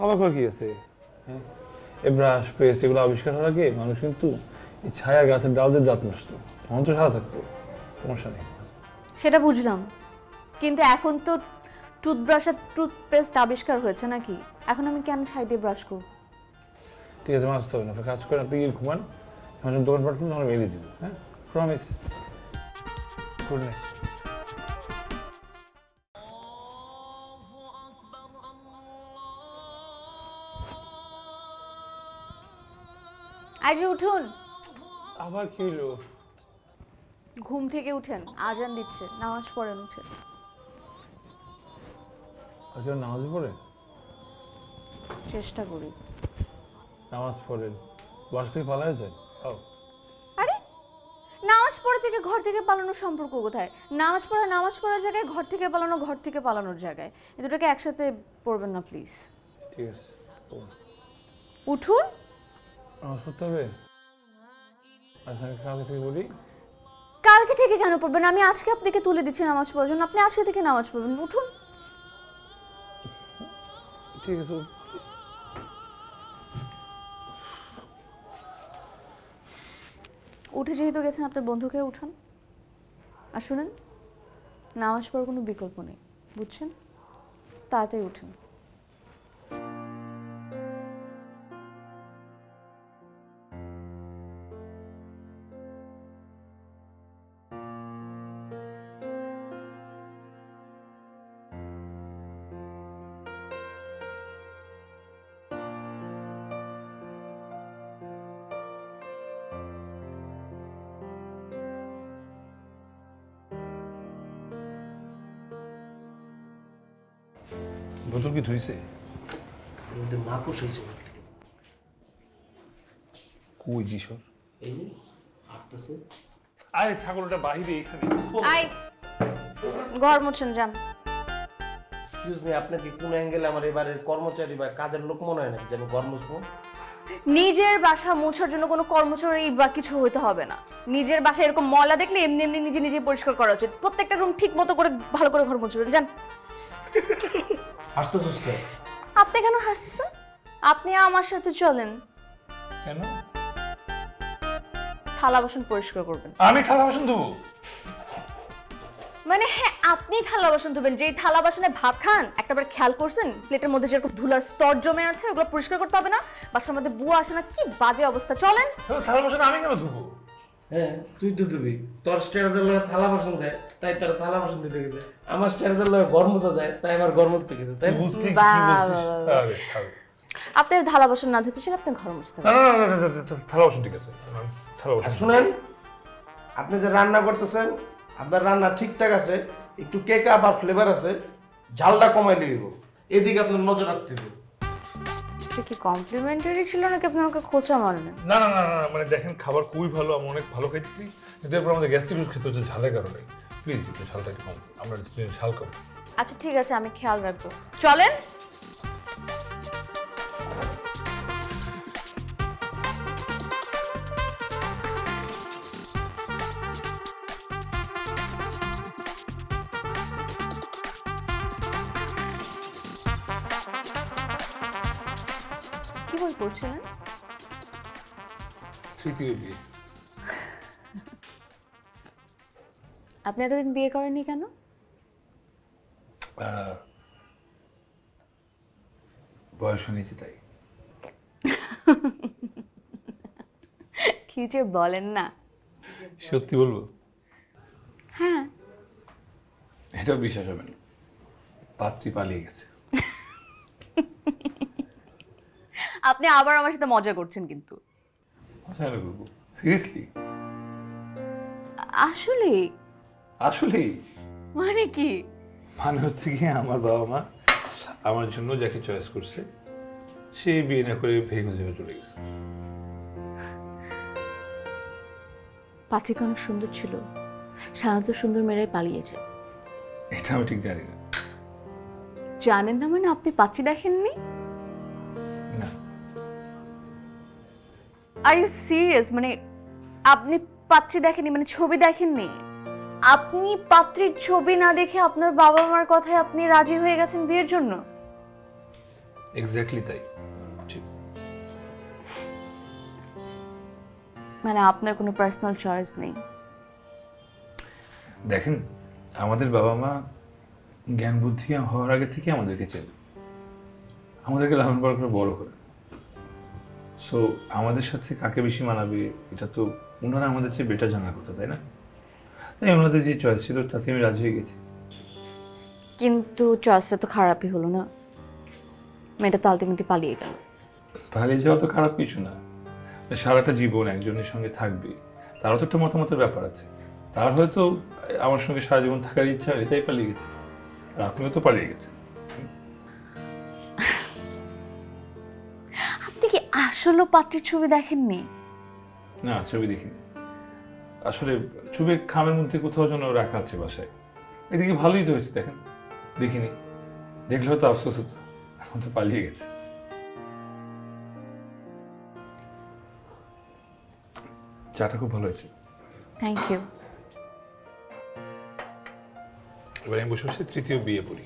অবাক হওয়ার কি আছে? হ্যাঁ, এই ব্রাশ পেস্ট এগুলো আবিষ্কার হওয়ার আগে মানুষ কিন্তু এই ছায়া গাছের ডাল দিয়ে দাঁত নষ্ট, মন তো সারা থাকতো, সমস্যা নেই। সেটা বুঝলাম, কিন্তু এখন তো টুথব্রাশ আর টুথপেস্ট আবিষ্কার হয়েছে নাকি? এখন আমি কেন ছাই দিয়ে ব্রাশ করবো? ঠিক আছে, আসতে হবে না, আপনি কাজ করেন, আপনি গিয়ে ঘুমান, যখন দোকান পাঠ করুন তখন মেরে দিব। হ্যাঁ, প্রমিস। Good night. আজ উঠুন, আবার কি হলো? ঘুম থেকে উঠেন, আজান দিচ্ছে, নামাজ পড়েন, উঠেন। আচ্ছা, নামাজ পড়েন? চেষ্টা করি। নামাজ পড়েন, বাস থেকে পালায় যান? আরে নামাজ পড়া থেকে ঘর থেকে পালানোর সম্পর্ক কোথায়? নামাজ পড়ার জায়গায়, ঘর থেকে পালানোর জায়গায়। এই দুটোকে একসাথে পড়বেন না প্লিজ। ঠিক আছে, উঠুন। নামাজ পড়তে হবে? আচ্ছা, আমি কালকে থেকে বলি। কালকে থেকে কেন পড়বেন? আমি আজকে আপনাকে তুলে দিচ্ছি নামাজ পড়ার জন্য, আপনি আজকে থেকে নামাজ পড়বেন। উঠুন। ঠিক আছে। উঠে যেহেতু গেছেন, আপনার বন্ধুকে উঠান। আর শুনেন, নামাজ পড়ার কোনো বিকল্প নেই, বুঝছেন? তাড়াতাড়ি উঠুন। বোতল কি ধুইছে? মাপুস হয়েছে। কই যিশোর? এই যে আসতেছে। আরে ছাগলটা বাহিরে এখানে। আই ঘর মুছেন, যান। এক্সকিউজ মি, আপনার কি কোন অ্যাঙ্গেলে আমার এবারের কর্মচারী বা কাজের লোক মনে হয় নাকি যেন ঘর মুছবো? নিজের বাসা মোছার জন্য কোনো কর্মচারী বা কিছু হইতে হবে না। নিজের বাসায় এরকম ময়লা দেখলে এমনি এমনি নিজে নিজে পরিষ্কার করা উচিত। প্রত্যেকটা রুম ঠিক মতো করে ভালো করে ঘর মুছবেন, যান। হাসতেছিস কেন? আপনি কেন হাসছেন? আপনি আমার সাথে চলেন। কেন? থালা বাসন পরিষ্কার করবেন। আমি থালা বাসন ধোবো? মানে হ্যাঁ, আপনি থালা বাসন ধুবেন, যেই থালা বাসনে ভাত খান একটাবার খেয়াল করছেন প্লেটের মধ্যে যেরকম ধুলার স্তর জমে আছে ওগুলো পরিষ্কার করতে হবে না? বাসার মধ্যে বুয়া আসে না, কি বাজে অবস্থা। চলেন। থালা বাসন আমি কেন ধুবো? হ্যাঁ তুই তো দিবি, তোর স্ট্যাটাসের লগে থালা বাসন যায় তাই তার থালা বাসন দিতে গেছে, আমার স্ট্যাটাসের লগে ঘর মোছা যায় তাই আমার ঘর মুছতে গেছে, তাই না? বুঝলি কি বাহ, বলছিস? বাহ, বাহ। আরে, ছাড়। আপনি থালা বাসন না ধুতেছেন, আপনি ঘর মুছতে না পারেন। না না, না, না, না, থালা বাসন ঠিক আছে, থালা আর বাসন। শুনেন, আপনি যে রান্না করতেছেন আপনার রান্না ঠিকঠাক আছে, একটু কেক আপ আর ফ্লেভার আছে, ঝালটা কমাই দিব, এদিকে আপনার নজর রাখতে হবে। এটা কি কমপ্লিমেন্টারি ছিল নাকি আপনি আমাকে খোঁচা মারলেন? না না না না না, মানে দেখেন খাবার খুবই ভালো, আমি অনেক ভালো খাইতেছি, কিন্তু এরপর আমাদের গ্যাস্ট্রিক খেতে হচ্ছে ঝালের কারণে। প্লিজ একটু ঝালটা একটু কম, আমরা ঝাল কম। আচ্ছা ঠিক আছে, আমি খেয়াল রাখবো। চলেন। কি বই পড়ছিলেন? তৃতীয় বিয়ে। আপনি এতদিন বিয়ে করেননি কেন? বয়স হয়েছে তাই। কি যে বলেন না। সত্যি বলবো? হ্যাঁ। এটাও বিশ্বাস হবে না, পাত্রী পালিয়ে গেছে। আপনি আবার আমার সাথে মজা করছেন কিন্তু। মজা কেন করবো, সিরিয়াসলি। আসলে আসলেই। মানে কি? মানে হচ্ছে কি, আমার বাবা মা আমার জন্য যাকে চয়েস করছে সে বিয়ে না করে ভেঙে চলে গেছে। পাত্রিকা অনেক সুন্দর ছিল, সাধারণত সুন্দর মেয়েরাই পালিয়েছে। এটা আমি ঠিক জানি না। জানেন না মানে আপনি পাত্রী দেখেননি? না। Are you serious? মানে আপনি পাত্রী দেখেননি, মানে ছবি দেখেননি? আপনি পাত্রীর ছবি না দেখে আপনার বাবা মার কথায় আপনি রাজি হয়ে গেছেন বিয়ের জন্য? এক্স্যাক্টলি তাই। ঠিক। মানে আপনার কোনো পার্সোনাল চয়েস নেই? দেখেন, আমাদের বাবা মা জ্ঞান বুদ্ধি হওয়ার আগে থেকে আমাদেরকে চেনে, আমাদেরকে লালন পালন করে বড় করে। সো আমাদের সাথে কাকে বেশি মানাবে এটা তো ওনারা আমাদের চেয়ে বেটার জানার কথা, তাই না? তাই ওনাদের যে চয়েস ছিল তাতে আমি রাজি হয়ে গেছি। কিন্তু চয়েসটা তো খারাপই হলো না, মেয়েটা তো আলটিমেটলি পালিয়ে গেল। পালিয়ে যাওয়া তো খারাপ কিছু না, সারাটা জীবন একজনের সঙ্গে থাকবে, তারও তো একটা মতামতের ব্যাপার আছে। তার হয়তো আমার সঙ্গে সারা জীবন থাকার ইচ্ছা হয়, তাই পালিয়ে গেছে। আর আপনিও তো পালিয়ে গেছেন। আপনি কি আসলে পাত্রীর ছবি দেখেননি? না, ছবি দেখিনি আসলে। ছবি খামের মধ্যে কোথাও যেন রাখা আছে বাসায়। এদিকে ভালোই তো হয়েছে, দেখেন। দেখিনি, দেখলে হয়তো আফসোস হতো, এখন তো পালিয়ে গেছে। চাটা খুব ভালো হয়েছে। Thank you. এবার আমি বসে বসে তৃতীয় বিয়ে পড়ি।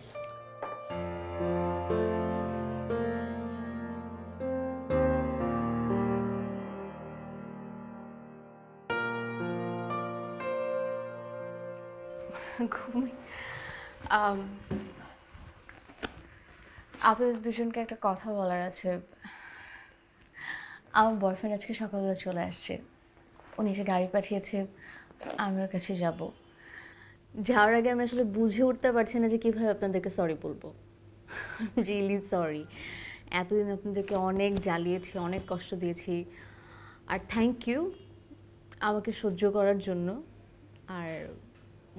আপনাদের দুজনকে একটা কথা বলার আছে। আমার বয়ফ্রেন্ড আজকে সকালবেলা চলে আসছে, উনি যে গাড়ি পাঠিয়েছে আমি ওর কাছে যাব। যাওয়ার আগে আমি আসলে বুঝে উঠতে পারছি না যে কীভাবে আপনাদেরকে সরি বলবো। রিয়েলি সরি, এতদিন আপনাদেরকে অনেক জ্বালিয়েছি, অনেক কষ্ট দিয়েছি। আর থ্যাংক ইউ আমাকে সহ্য করার জন্য আর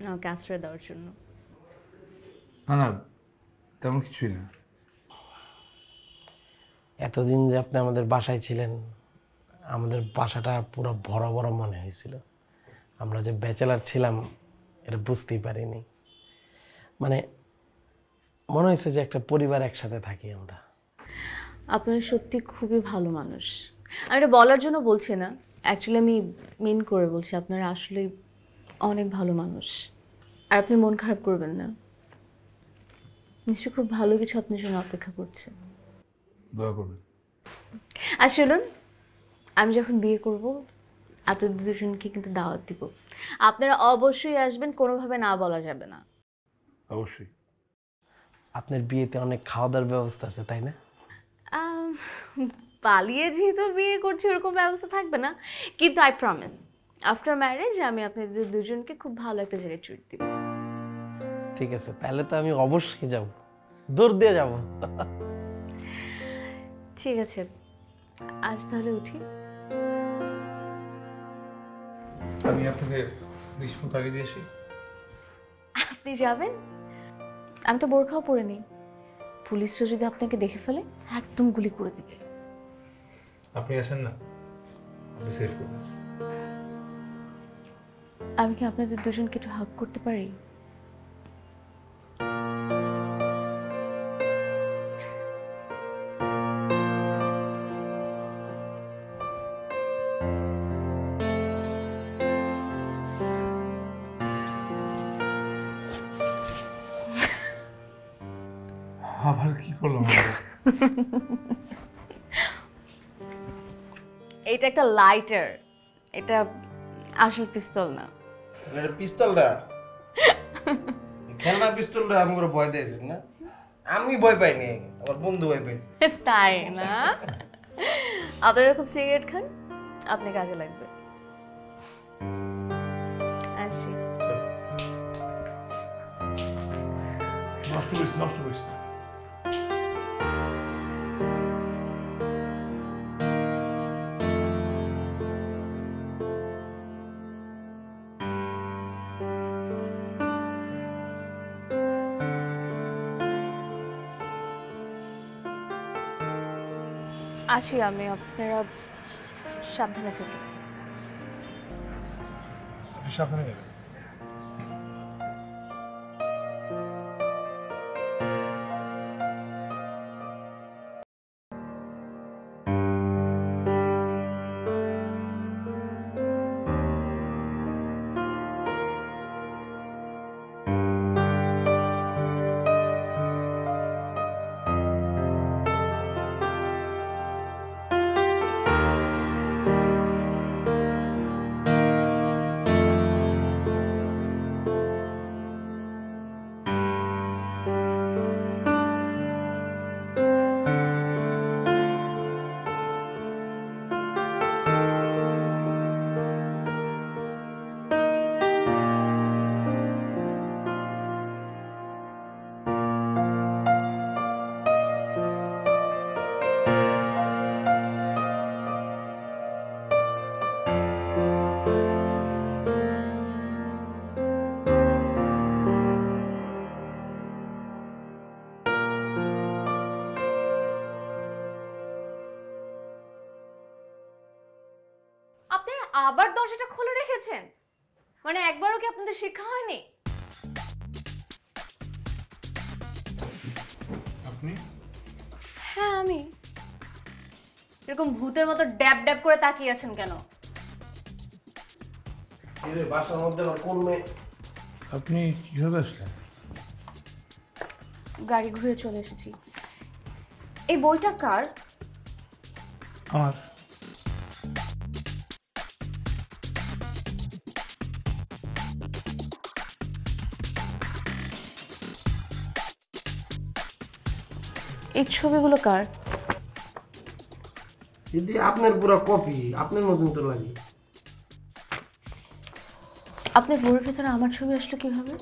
আমাকে আশ্রয় দেওয়ার জন্য। না না, তেমন কিছুই না। এতদিন যে আপনি আমাদের বাসায় ছিলেন, আমাদের বাসাটা পুরো ভরা ভরা মনে হয়েছিল। আমরা যে ব্যাচেলার ছিলাম এটা বুঝতেই পারিনি, মানে মনে হয়েছে যে একটা পরিবার একসাথে থাকি আমরা। আপনারা সত্যি খুবই ভালো মানুষ। আমি এটা বলার জন্য বলছি না, অ্যাকচুয়ালি আমি মিন করে বলছি, আপনারা আসলে অনেক ভালো মানুষ। আর আপনি মন খারাপ করবেন না, নিশ্চয়ই খুব ভালো কিছু আপনার জন্য অপেক্ষা করছে। দোয়া করবেন। আর শুনুন, আমি যখন বিয়ে করব আপনাদের দুজনকে কিন্তু দাওয়াত দিব। আপনারা অবশ্যই আসবেন, কোনোভাবে না বলা যাবে না। অবশ্যই। আপনার বিয়েতে অনেক খাওয়া দাওয়ার ব্যবস্থা আছে তাই না? আম, পালিয়ে যেহেতু বিয়ে করছি ওরকম ব্যবস্থা থাকবে না, কিন্তু আই প্রমিস আফটার ম্যারেজ আমি আপনাদের দুজনকে খুব ভালো একটা জায়গায় ট্রিট দিব। ঠিক আছে, তাহলে তো আমি অবশ্যই যাব, দৌড় দিয়ে যাব। ঠিক আছে, আজ তাহলে উঠি। আমি আপনাকে গ্রীষ্ম তাগিয়ে দিয়েছি। আপনি যাবেন? আমি তো বোরখাও পরে নিই, পুলিশরা যদি আপনাকে দেখে ফেলে একদম গুলি করে দিবে। আপনি আসেন না, আপনি সেভ করবেন। আমি কি আপনাদের দুজনকে একটু হাগ করতে পারি? আবার কি করলাম? এটা একটা লাইটার, এটা আসল পিস্তল না। এটা পিস্তলটা খেলনা পিস্তলটা আমি করে ভয় দিয়েছেন না? আমি ভয় পাইনি, আমার বন্ধু ভয় পাইছে। তাই না? আপনারা খুব সিগারেট খান, আপনি কাজে লাগবে। আসি। নষ্ট করিস, নষ্ট করিস। আসি আমি, আপনারা সাবধানে থাকেন। আপনি সাবধানে যাবেন। আপনারা আবার দরজাটা খুলে রেখেছেন, মানে একবারও কি আপনাদের শিক্ষা হয়নি? আপনি? হ্যাঁ আমি। এরকম ভূতের মতো ড্যাব ড্যাব করে তাকিয়ে আছেন কেন? এরে বাসার মধ্যে আবার কোন মেয়ে? আপনি কিভাবে আসলেন? গাড়ি ঘুরে চলে এসেছি। এই বইটা কার? আমার। এই ছবিগুলো কার? দিদি আপনার পুরো কপি, আপনার মতন তো লাগে। আপনার বইয়ের ভেতরে আমার ছবি আসলো কিভাবে?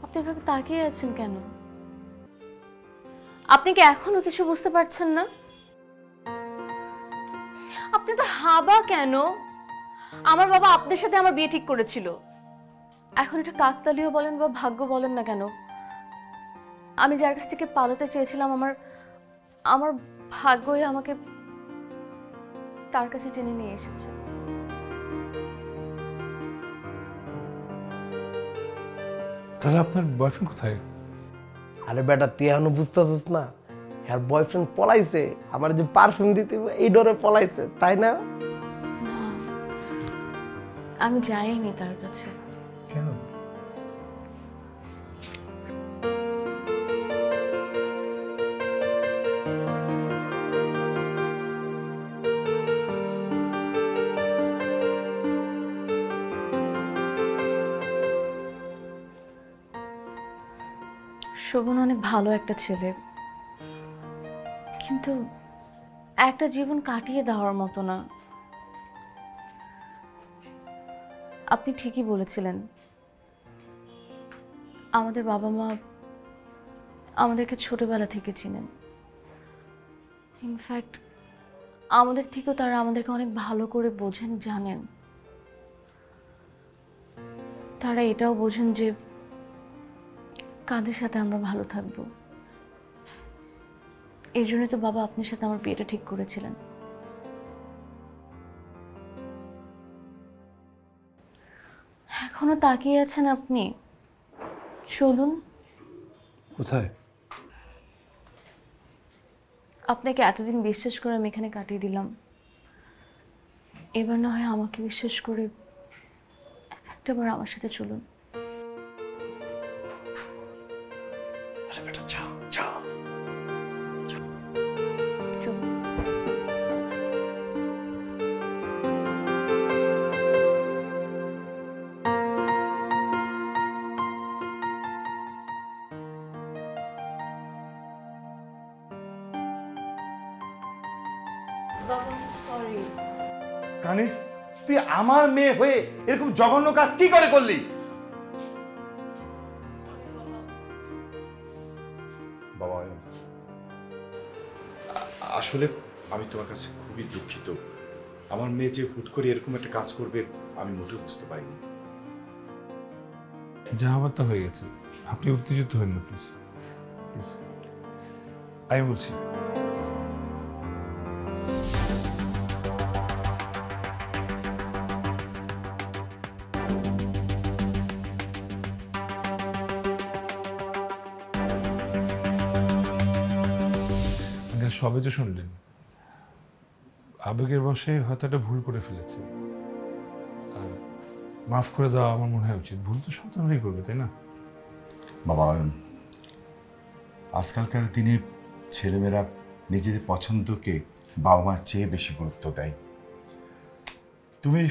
আপনি এভাবে তাকিয়ে আছেন কেন? আপনি কি এখনো কিছু বুঝতে পারছেন না? আপনি তো হাবা কেন? আমার বাবা আপনার সাথে আমার বিয়ে ঠিক করেছিল। এখন এটা কাকতালীয় বলেন বা ভাগ্য বলেন না কেন, আমি যার কাছ থেকে পালাতে চেয়েছিলাম আমার ভাগ্যই আমাকে তার কাছে টেনে নিয়ে এসেছে। তাহলে আপনার বয়ফ্রেন্ড কোথায়? আরে বেটা, তুই এখনো বুঝতেছিস না? হ্যাঁ, বয়ফ্রেন্ড পলাইছে। আমার যে পারফিউম দিতে এই ডরে পলাইছে, তাই না? আমি যাইনি তার কাছে। কেন? শোভন অনেক ভালো একটা ছেলে, কিন্তু একটা জীবন কাটিয়ে দেওয়ার মতো না। আপনি ঠিকই বলেছিলেন, আমাদের বাবা মা আমাদেরকে ছোটবেলা থেকে চিনেন। ইনফ্যাক্ট আমাদের থেকেও তারা আমাদেরকে অনেক ভালো করে বোঝেন, জানেন। তারা এটাও বোঝেন যে কাদের সাথে আমরা ভালো থাকবো। এর জন্য তো বাবা আপনার সাথে আমার বিয়েটা ঠিক করেছিলেন। এখনো তাকিয়ে আছেন আপনি? চলুন। কোথায়? আপনাকে এতদিন বিশ্বাস করে আমি এখানে কাটিয়ে দিলাম, এবার না হয় আমাকে বিশ্বাস করে একটাবার আমার সাথে চলুন। চলুন। বাবা, সরি। কানিস, তুই আমার মেয়ে হয়ে এরকম জঘন্য কাজ কি করে করলি? বাবা, আসলে আমি তোমার কাছে খুবই দুঃখিত। আমার মেয়ে যে হুট করে এরকম একটা কাজ করবে আমি মোটেও বুঝতে পারিনি। যা হবার তা হয়ে গেছে, আপনি উত্তেজিত হন না প্লিজ। প্লিজ, আমি বলছি। সবে তো শুনলেন, আবেগের বশে হয়তো একটা ভুল করে ফেলেছে, আর মাফ করে দেওয়া আমার মনে হয় উচিত। ভুল তো সন্তানরাই করবে, তাই না? বাবা, আজকালকার দিনে ছেলেমেয়েরা নিজেদের পছন্দকে বাবা মার চেয়ে বেশি গুরুত্ব দেয়। তুমি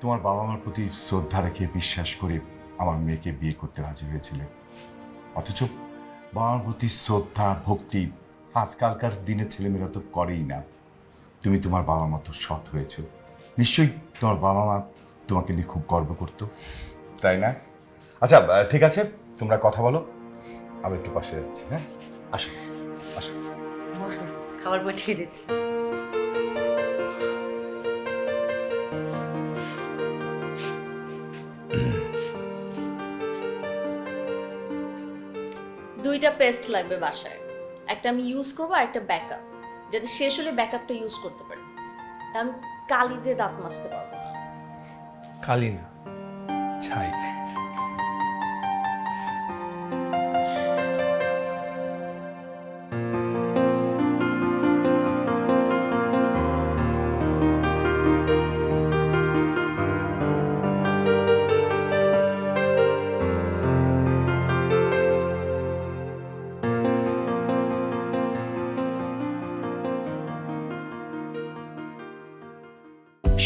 তোমার বাবা মার প্রতি শ্রদ্ধা রেখে বিশ্বাস করে আমার মেয়েকে বিয়ে করতে রাজি হয়েছিলে, অথচ বাবা মার প্রতি শ্রদ্ধা ভক্তি আজকালকার দিনে ছেলেমেয়েরা তো করেই না। তুমি তোমার বাবার মতো সৎ হয়েছ, নিশ্চয়ই তোমার বাবা মা তোমাকে নিয়ে খুব গর্ব করতো, তাই না? আচ্ছা, ঠিক আছে, তোমরা কথা বলো, আমি একটু পাশে যাচ্ছি। হ্যাঁ, আসো আসো, খাবার পাঠিয়ে দিচ্ছি। দুইটা পেস্ট লাগবে বাসায়, একটা আমি ইউজ করবো আর একটা ব্যাকআপ, যাতে শেষ হলে ব্যাকআপটা ইউজ করতে পারি। তা আমি কালি দিয়ে দাঁত মাজতে পারবো। কালি না, ছাই।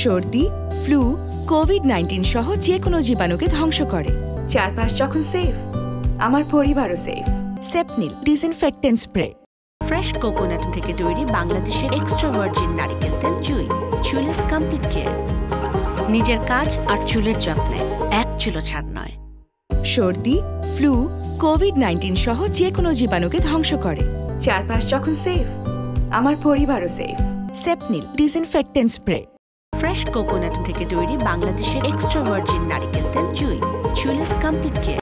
সর্দি, ফ্লু, কোভিড-19 সহ যে কোনো জীবাণুকে ধ্বংস করে। চারপাশ যখন সেফ, আমার পরিবারও safe. Sepnil disinfectant spray. Fresh coconut থেকে তৈরি বাংলাদেশের এক্সট্রা ভার্জিন নারিকেল তেল জুই, চুলের কমপ্লিট কেয়ার। নিজের কাজ আর চুলের যত্নে এক চুলো ছাড় নয়। সর্দি, ফ্লু, কোভিড-19 সহ যে কোনো জীবাণুকে ধ্বংস করে। চারপাশ যখন সেফ আমার পরিবারও safe. Sepnil disinfectant spray. Fresh coconut থেকে তৈরি বাংলাদেশের এক্সট্রা ভার্জিন নারিকেল তেল জুই, চুলের কমপ্লিট কেয়ার।